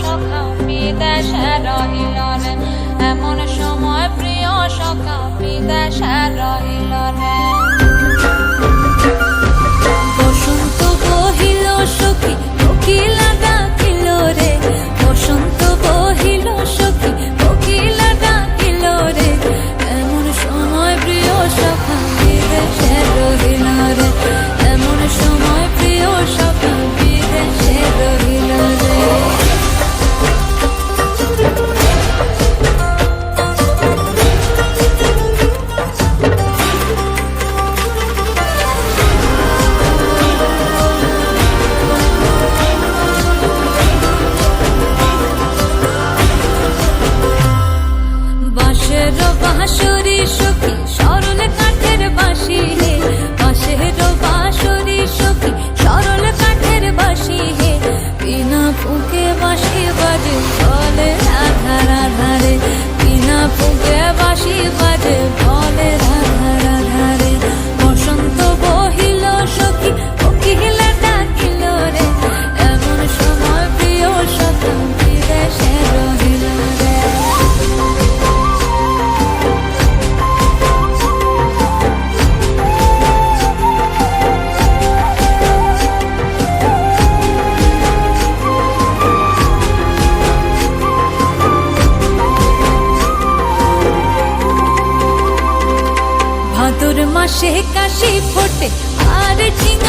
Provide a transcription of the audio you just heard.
সখা বিদেশে রহিল রে, এমন সময় প্রিয় সখা বিদেশে রহিল রে। বসন্ত বহিল সখী কোকিলা ডাকিল রে, বসন্ত বহিল সখী কোকিলা ডাকিল রে, এমন সময় প্রিয় সখা বিদেশে রহিল রে, এমন সময় প্রিয় সখা বিদেশে রহিল রে। বাঁশের বাঁশরি সখী সরল কাঠের বাঁশি হে, বাঁশের বাঁশরি সখী সরল কাঠের বাঁশি হে, বিনা ফুঁকে বাঁশি বাজে বলে রাধা রাধা রে, বিনা ফুঁকে বাঁশি বাজে বলে রাধা রাধা রে। বসন্ত বহিল সখী কোকিলা ডাকিল রে, এমন সময় প্রিয় সখা বিদেশে রহিল রে। ভাদর মাসে কাশি ফোটে আর ঝিঙে